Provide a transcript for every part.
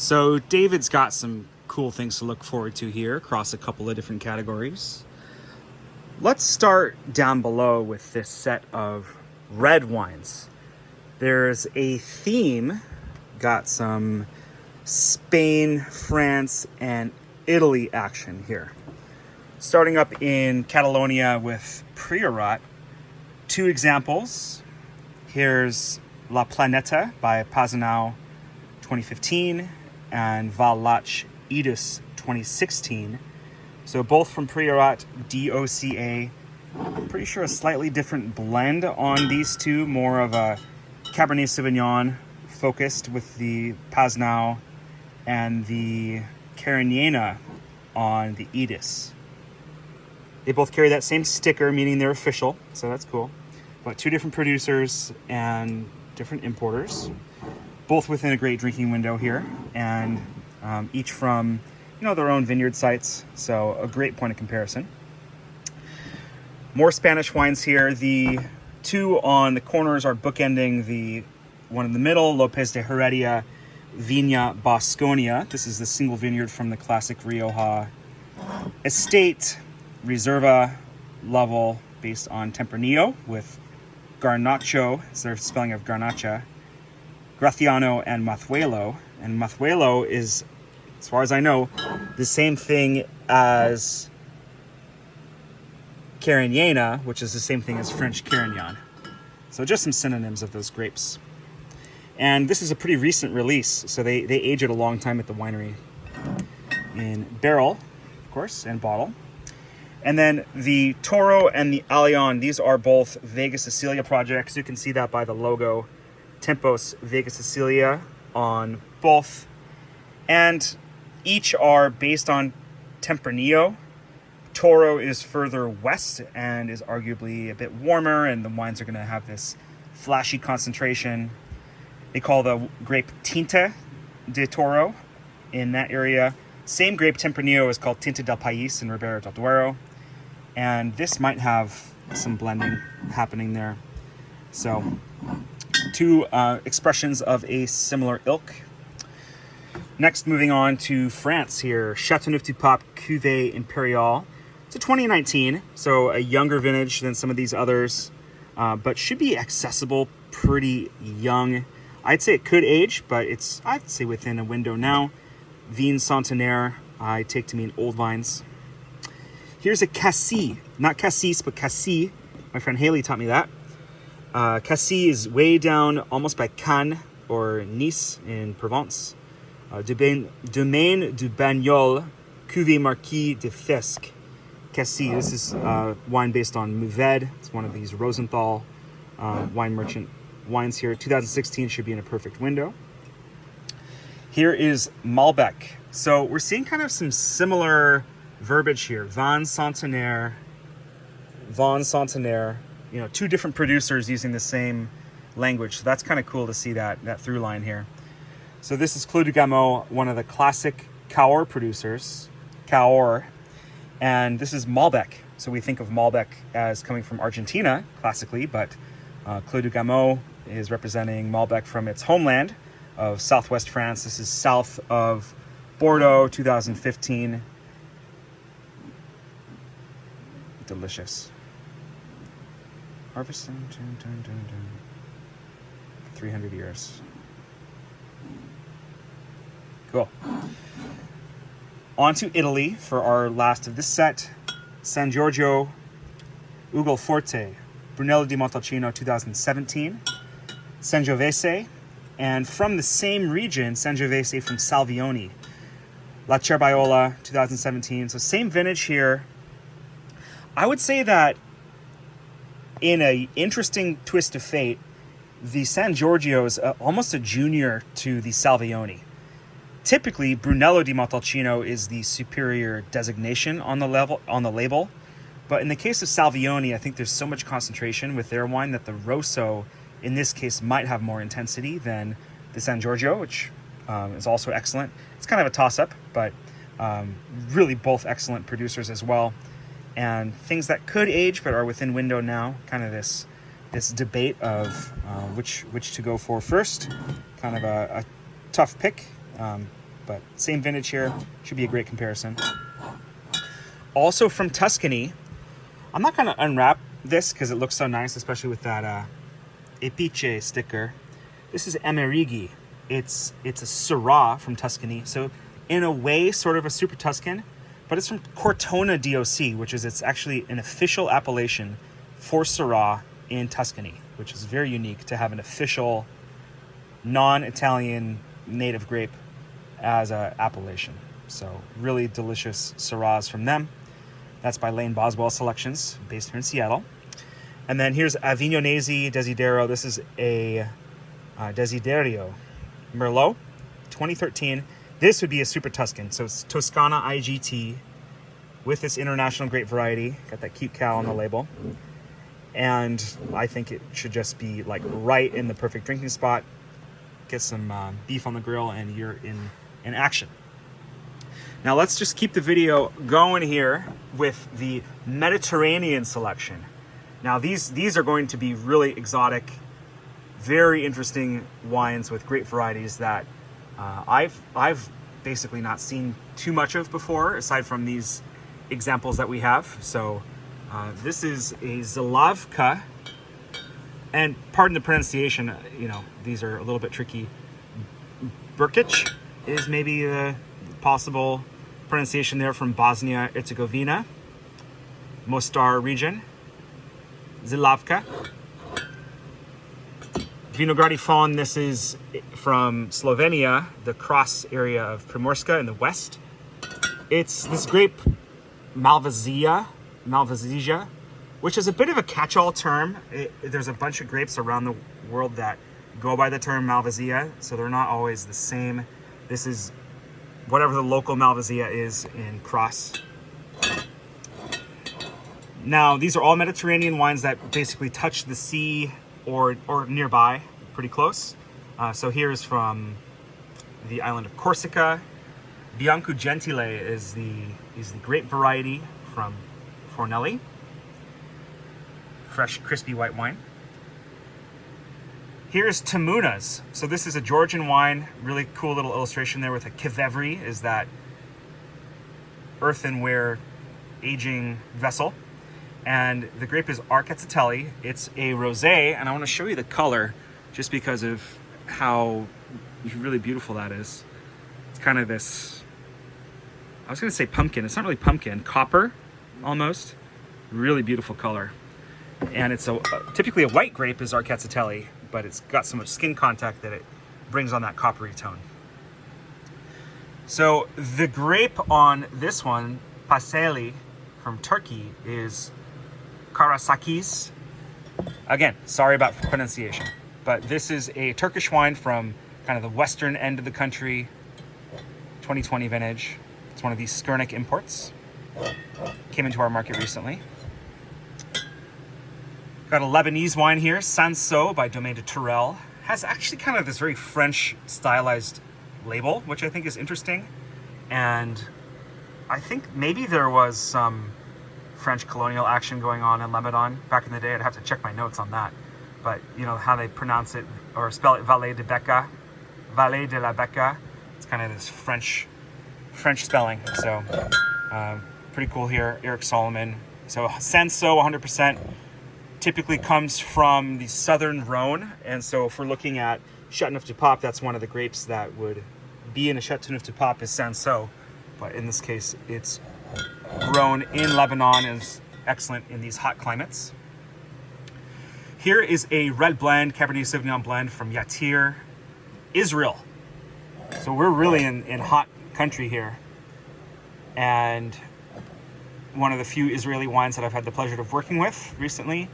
So David's got some cool things to look forward to here across a couple of different categories. Let's start down below with this set of red wines. There's a theme, got some Spain, France, and Italy action here. Starting up in Catalonia with Priorat, two examples. Here's La Planeta by Pazinau 2015 and Val Lac Edus 2016. So both from Priorat, DOCA. I'm pretty sure a slightly different blend on these two, more of a Cabernet Sauvignon focused with the Pazinau and the Carignana on the Edus. They both carry that same sticker, meaning they're official, so that's cool. But two different producers and different importers, both within a great drinking window here, and each from their own vineyard sites, so a great point of comparison. More Spanish wines here. The two on the corners are bookending the one in the middle, Lopez de Heredia Viña Bosconia. This is the single vineyard from the classic Rioja estate, Reserva level, based on Tempranillo with Garnacho, is their spelling of Garnacha, Graciano, and Mazuelo. And Mazuelo is, as far as I know, the same thing as Carignana, which is the same thing as French Carignan. So just some synonyms of those grapes. And this is a pretty recent release, so they age it a long time at the winery in barrel, of course, and bottle. And then the Toro and the Allion, these are both Vega Sicilia projects. You can see that by the logo, Tempos Vega Sicilia on both. And each are based on Tempranillo. Toro is further west and is arguably a bit warmer, and the wines are going to have this flashy concentration. They call the grape Tinta de Toro in that area. Same grape Tempranillo is called Tinta del País in Ribera del Duero. And this might have some blending happening there. So, two expressions of a similar ilk. Next, moving on to France here. Châteauneuf-du-Pape Cuvée Impériale. It's a 2019, so a younger vintage than some of these others, but should be accessible pretty young. I'd say it could age, but I'd say within a window now. Vin Centenaire, I take to mean old vines. Here's a Cassis, not Cassis, but Cassis. My friend Haley taught me that. Cassis is way down almost by Cannes or Nice in Provence. Domaine du Bagnol, Cuvée Marquis de Fesque. Cassis, this is wine based on Mourvèdre. It's one of these Rosenthal wine merchant wines here. 2016 should be in a perfect window. Here is Malbec. So we're seeing kind of some similar verbiage here. Vin Centenaire, two different producers using the same language. So that's kind of cool to see that through line here. So this is Clos du Gamot, one of the classic Cahors producers, Cahors, and this is Malbec. So we think of Malbec as coming from Argentina, classically, but Clos du Gamot is representing Malbec from its homeland of southwest France. This is south of Bordeaux, 2015. Delicious. Harvest 300 years. Cool. On to Italy for our last of this set. San Giorgio Ugoforte, Brunello di Montalcino 2017, Sangiovese, and from the same region, Sangiovese from Salvioni, La Cerbaiola 2017. So same vintage here. I would say that in an interesting twist of fate, the San Giorgio is almost a junior to the Salvioni. Typically, Brunello di Montalcino is the superior designation on the label, but in the case of Salvioni, I think there's so much concentration with their wine that the Rosso, in this case, might have more intensity than the San Giorgio, which is also excellent. It's kind of a toss-up, but really both excellent producers as well. And things that could age but are within window now, kind of this debate of which to go for first. Kind of a tough pick. but same vintage here. Should be a great comparison. Also from Tuscany, I'm not going to unwrap this because it looks so nice, especially with that Epice sticker. This is Amerighi. It's a Syrah from Tuscany. So in a way, sort of a Super Tuscan, but it's from Cortona DOC, which is it's actually an official appellation for Syrah in Tuscany, which is very unique to have an official non-Italian native grape as an appellation. So really delicious Syrahs from them. That's by Lane Boswell Selections, based here in Seattle. And then here's Avignonesi Desidero. This is a Desiderio Merlot, 2013. This would be a Super Tuscan. So it's Toscana IGT with this international grape variety. Got that cute cow on the label. And I think it should just be like right in the perfect drinking spot. Get some beef on the grill and you're in action. Now let's just keep the video going here with the Mediterranean selection. Now these are going to be really exotic, very interesting wines with great varieties that I've basically not seen too much of before, aside from these examples that we have. So this is a Žilavka, and pardon the pronunciation, these are a little bit tricky. Brkić is maybe the possible pronunciation there, from Bosnia-Herzegovina, Mostar region. Žilavka. Vinogradi Fawn, this is from Slovenia, the Kras area of Primorska in the west. It's this grape, Malvazija, which is a bit of a catch-all term. There's a bunch of grapes around the world that go by the term Malvazija, so they're not always the same. This is whatever the local Malvazija is in Kras. Now, these are all Mediterranean wines that basically touch the sea or nearby, pretty close. So here is from the island of Corsica. Biancu Gentile is the grape variety from Fornelli. Fresh, crispy white wine. Here's Tamuna's. So this is a Georgian wine. Really cool little illustration there with a kevevri, is that earthenware aging vessel. And the grape is Rkatsiteli. It's a rosé, and I want to show you the color just because of how really beautiful that is. It's kind of this, I was going to say pumpkin. It's not really pumpkin. Copper, almost. Really beautiful color. And it's typically a white grape is Rkatsiteli, but it's got so much skin contact that it brings on that coppery tone. So the grape on this one, Paşaeli from Turkey, is Karasakız. Again, sorry about pronunciation, but this is a Turkish wine from kind of the western end of the country, 2020 vintage. It's one of these Skurnik imports. Came into our market recently. Got a Lebanese wine here, Sanso by Domaine de Tourelles. Has actually kind of this very French stylized label, which I think is interesting. And I think maybe there was some French colonial action going on in Lebanon back in the day. I'd have to check my notes on that. But you know how they pronounce it or spell it, Vallée de Bekaa, Vallée de la Bekaa. It's kind of this French spelling. So pretty cool here. Eric Solomon. So Sanso 100% typically comes from the southern Rhone. And so if we're looking at Châteauneuf du Pape, that's one of the grapes that would be in a Châteauneuf du Pape is Sanso. But in this case, it's grown in Lebanon and is excellent in these hot climates. Here is a red blend, Cabernet Sauvignon blend from Yatir, Israel. So we're really in hot country here. And one of the few Israeli wines that I've had the pleasure of working with recently.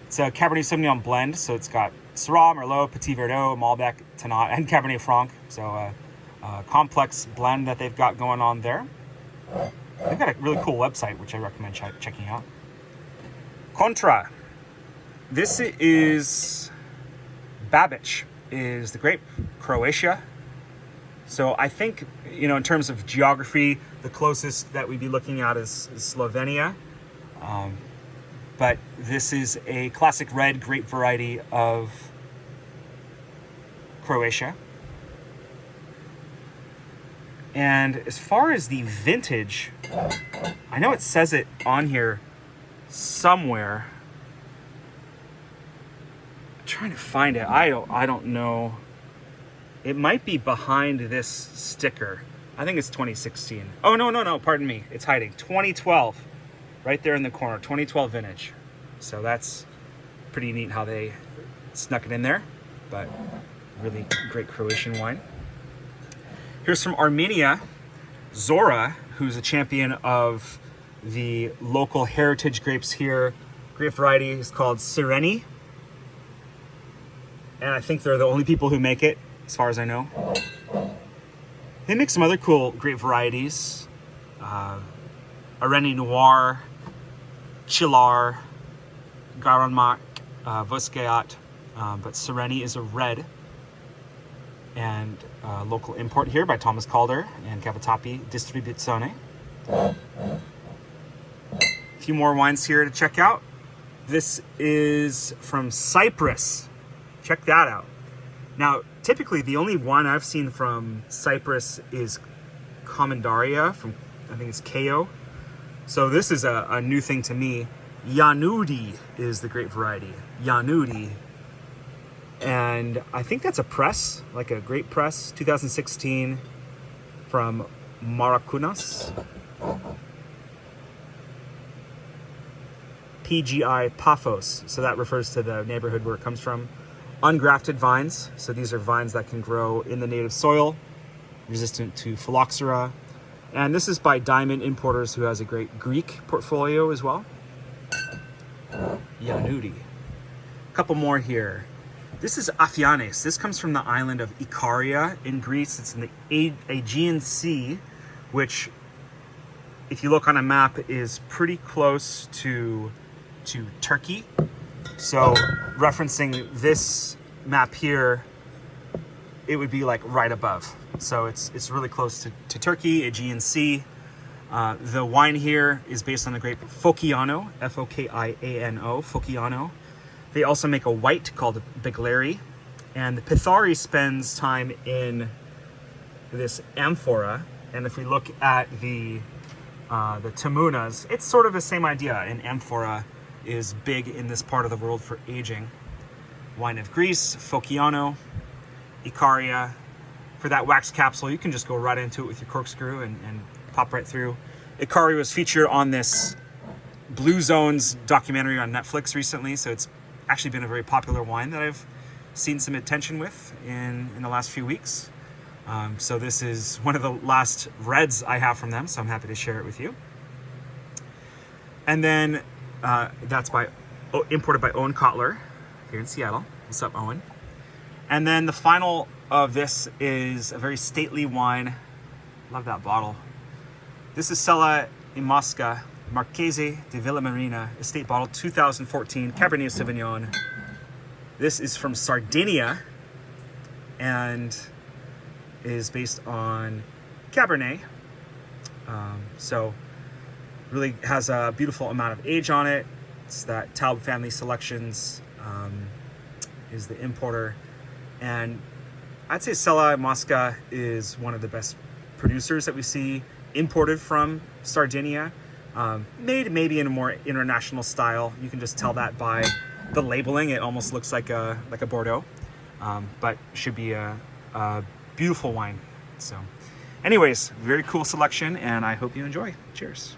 It's a Cabernet Sauvignon blend, so it's got Syrah, Merlot, Petit Verdot, Malbec, Tannat, and Cabernet Franc. So a complex blend that they've got going on there. They've got a really cool website, which I recommend checking out. Contra. This is Brkić, is the grape, Croatia. So I think, in terms of geography, the closest that we'd be looking at is Slovenia. But this is a classic red grape variety of Croatia. And as far as the vintage, I know it says it on here somewhere. I'm trying to find it. I don't know. It might be behind this sticker. I think it's 2016. Oh, no, pardon me. It's hiding. 2012. Right there in the corner. 2012 vintage. So that's pretty neat how they snuck it in there. But really great Croatian wine. Here's from Armenia, Zorah, who's a champion of the local heritage grapes here. Grape variety is called Sirení. And I think they're the only people who make it, as far as I know. They make some other cool grape varieties. Areni Noir, Chilar, Garanmak, Voskeat. But Sirení is a red. And local import here by Thomas Calder and Capitapi Distribuzione. A few more wines here to check out. This is from Cyprus. Check that out. Now, typically the only wine I've seen from Cyprus is Commendaria from, I think it's KO. So this is a new thing to me. Yanudi is the grape variety. Yanudi. And I think that's a press, like a grape press, 2016 from Maracunas. PGI Paphos, so that refers to the neighborhood where it comes from. Ungrafted vines, so these are vines that can grow in the native soil, resistant to phylloxera. And this is by Diamond Importers, who has a great Greek portfolio as well. Yanudi. A couple more here. This is Afianes. This comes from the island of Ikaria in Greece. It's in the Aegean Sea, which, if you look on a map, is pretty close to Turkey. So referencing this map here, it would be like right above. So it's really close to Turkey, Aegean Sea. The wine here is based on the grape Focciano, F-O-K-I-A-N-O, Focciano. They also make a white called Bigleri, and the Pithari spends time in this amphora. And if we look at the Tamunas, it's sort of the same idea. An amphora is big in this part of the world for aging. Wine of Greece, Focciano, Ikaria. For that wax capsule, you can just go right into it with your corkscrew and pop right through. Ikaria was featured on this Blue Zones documentary on Netflix recently, so it's actually been a very popular wine that I've seen some attention with in the last few weeks. So this is one of the last reds I have from them, so I'm happy to share it with you. And then that's imported by Owen Kotler here in Seattle. What's up, Owen? And then the final of this is a very stately wine. Love that bottle. This is Cella in Mosca, Marchese di Villa Marina, estate bottle, 2014, Cabernet Sauvignon. This is from Sardinia and is based on Cabernet. So really has a beautiful amount of age on it. It's that Taub family selections is the importer. And I'd say Cella Mosca is one of the best producers that we see imported from Sardinia. Made maybe in a more international style. You can just tell that by the labeling. It almost looks like a Bordeaux, but should be a beautiful wine. So anyways, very cool selection, and I hope you enjoy. Cheers.